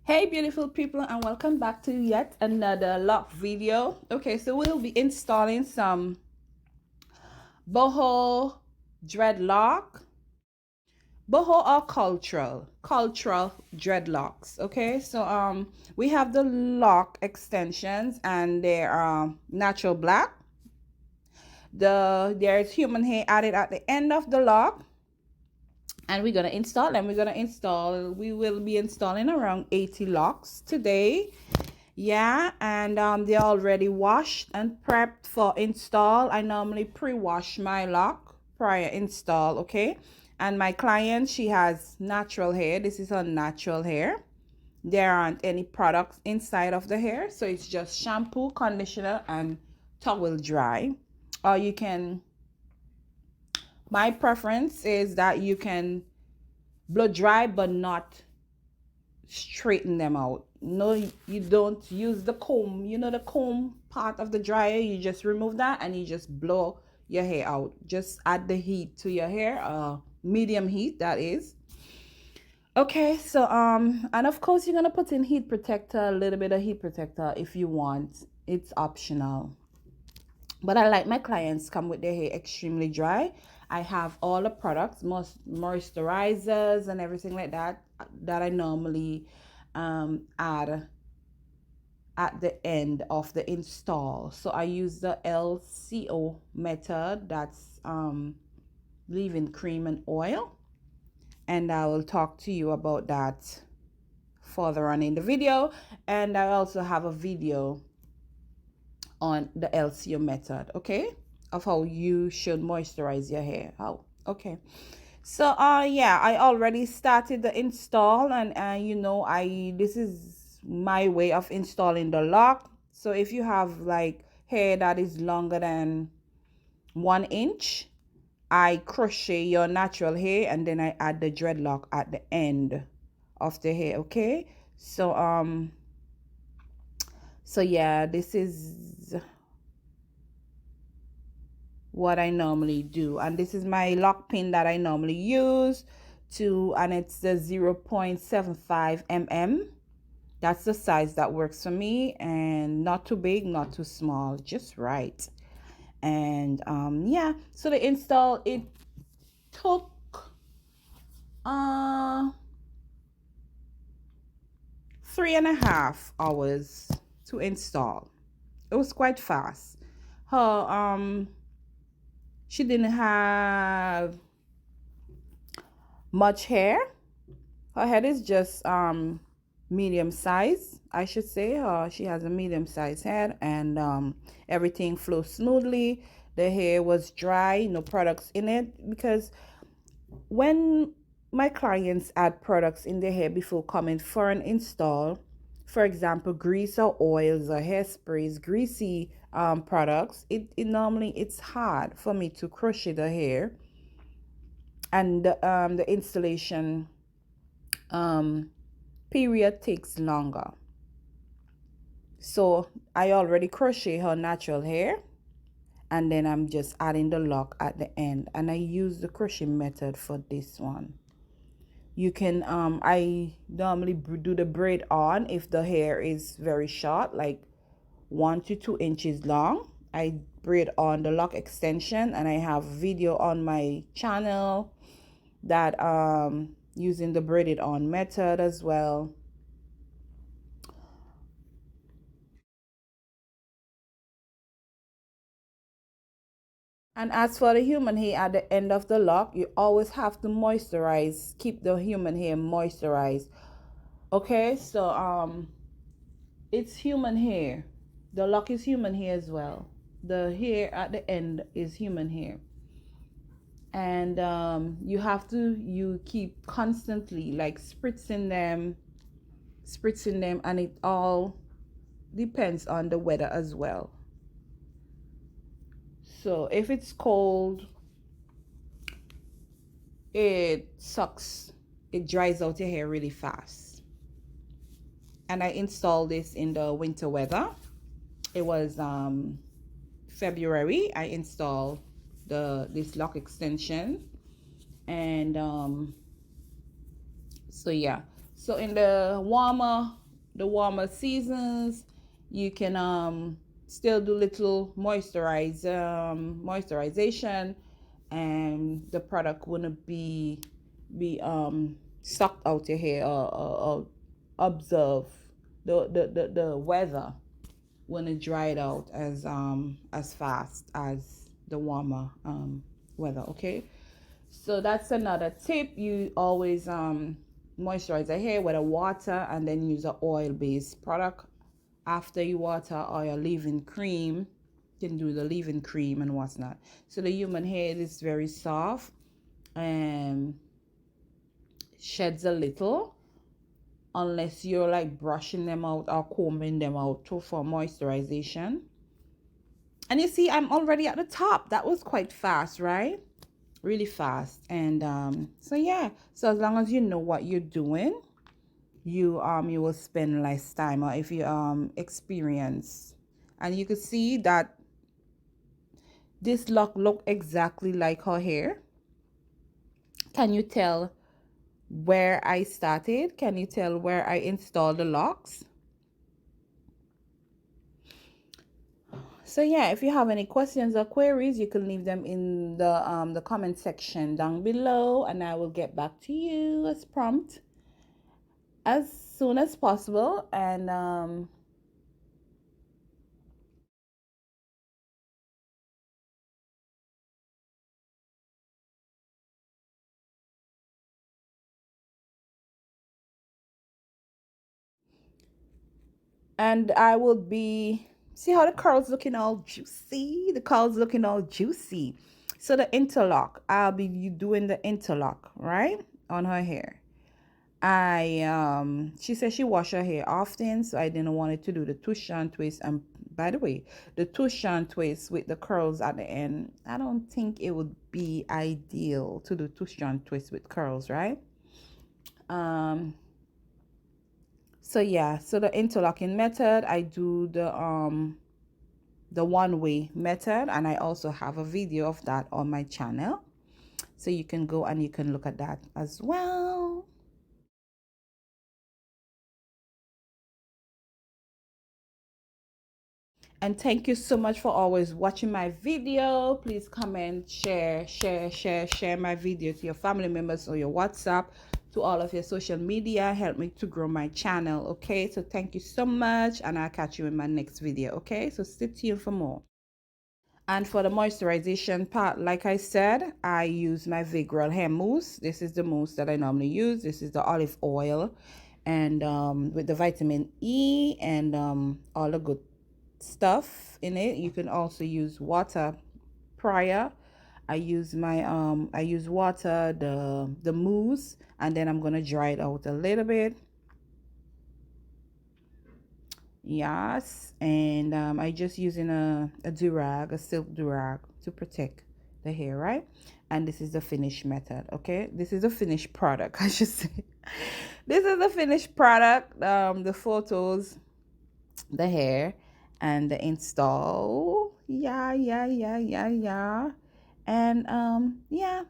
Hey beautiful people, and welcome back to yet another lock video. Okay, so we'll be installing some boho dreadlock, boho or cultural dreadlocks. Okay, so we have the lock extensions and they are natural black. There's human hair added at the end of the lock, and we're gonna install them. We will be installing around 80 locks today. Yeah, and they're already washed and prepped for install. I normally pre-wash my lock prior install. Okay, and my client, she has natural hair. This is her natural hair. There aren't any products inside of the hair, so it's just shampoo, conditioner, and towel dry. Or you can, my preference is that you can blow dry but not straighten them out. No, you don't use the comb. You know the comb part of the dryer, you just remove that and you just blow your hair out. Just add the heat to your hair, medium heat, that is. Okay, so and of course you're gonna put in heat protector, a little bit of heat protector if you want. It's optional, but I like my clients come with their hair extremely dry. I have all the products, most moisturizers and everything like that I normally add at the end of the install. So I use the LCO method, that's leave-in cream and oil, and I will talk to you about that further on in the video. And I also have a video on the LCO method, okay, of how you should moisturize your hair. Okay, so yeah, I already started the install, and you know, this is my way of installing the lock. So if you have like hair that is longer than 1 inch, I crochet your natural hair and then I add the dreadlock at the end of the hair. Okay, so so yeah, this is what I normally do, and this is my lock pin that I normally use and it's the 0.75 mm. That's the size that works for me, and not too big, not too small, just right. And yeah, so the install, it took 3.5 hours to install. It was quite fast. Her she didn't have much hair. Her head is just medium size, I should say. She has a medium size head, and everything flows smoothly. The hair was dry, no products in it, because when my clients add products in their hair before coming for an install, for example, grease or oils or hairsprays, greasy products, it normally, it's hard for me to crochet the hair, and the installation period takes longer. So I already crochet her natural hair, and then I'm just adding the lock at the end, and I use the crochet method for this one. You can I normally do the braid on if the hair is very short, like 1 to 2 inches long. I braid on the lock extension, and I have video on my channel that using the braided on method as well. And as for the human hair at the end of the lock, you always have to moisturize, keep the human hair moisturized. Okay, so it's human hair. The lock is human hair as well. The hair at the end is human hair. And you keep constantly like spritzing them, and it all depends on the weather as well. So if it's cold, it sucks, it dries out your hair really fast. And I installed this in the winter weather. It was February. I installed this lock extension, and so yeah. So in the warmer seasons, you can still do little moisturization, and the product wouldn't be sucked out your hair, or observe the weather when it dried out as fast as the warmer weather. Okay, so that's another tip. You always moisturize the hair with a water, and then use an oil-based product after you water, or your leave-in cream. You can do the leave-in cream and what's not. So the human hair is very soft and sheds a little, unless you're like brushing them out or combing them out for moisturization. And you see, I'm already at the top. That was quite fast, right? Really fast. And so yeah, so as long as you know what you're doing, you will spend less time, or if you experience. And you can see that this lock look exactly like her hair. Can you tell where I started? Can you tell where I installed the locks? So yeah, if you have any questions or queries, you can leave them in the comment section down below, and I will get back to you as prompt as soon as possible. And I will be, see how the curls looking all juicy? The curls looking all juicy. So the interlock, I'll be doing the interlock, right, on her hair. She said she wash her hair often, so I didn't want it to do the twist and twist. And by the way, the twist and twist with the curls at the end, I don't think it would be ideal to do twist and twist with curls, right? So yeah, so the interlocking method, I do the one-way method, and I also have a video of that on my channel, so you can go and you can look at that as well. And thank you so much for always watching my video. Please comment, share my video to your family members or your WhatsApp, to all of your social media. Help me to grow my channel. Okay, so thank you so much, and I'll catch you in my next video. Okay, so stay tuned for more. And for the moisturization part, like I said, I use my VIGOROL hair mousse. This is the mousse that I normally use. This is the olive oil, and with the vitamin E and all the good stuff in it. You can also use water prior. I use water, the mousse, and then I'm gonna dry it out a little bit. Yes, and I just using a durag, a silk durag, to protect the hair, right? And this is the finished method. Okay, this is a finished product, I should say. This is the finished product. The photos, the hair, and the install. Yeah. And yeah,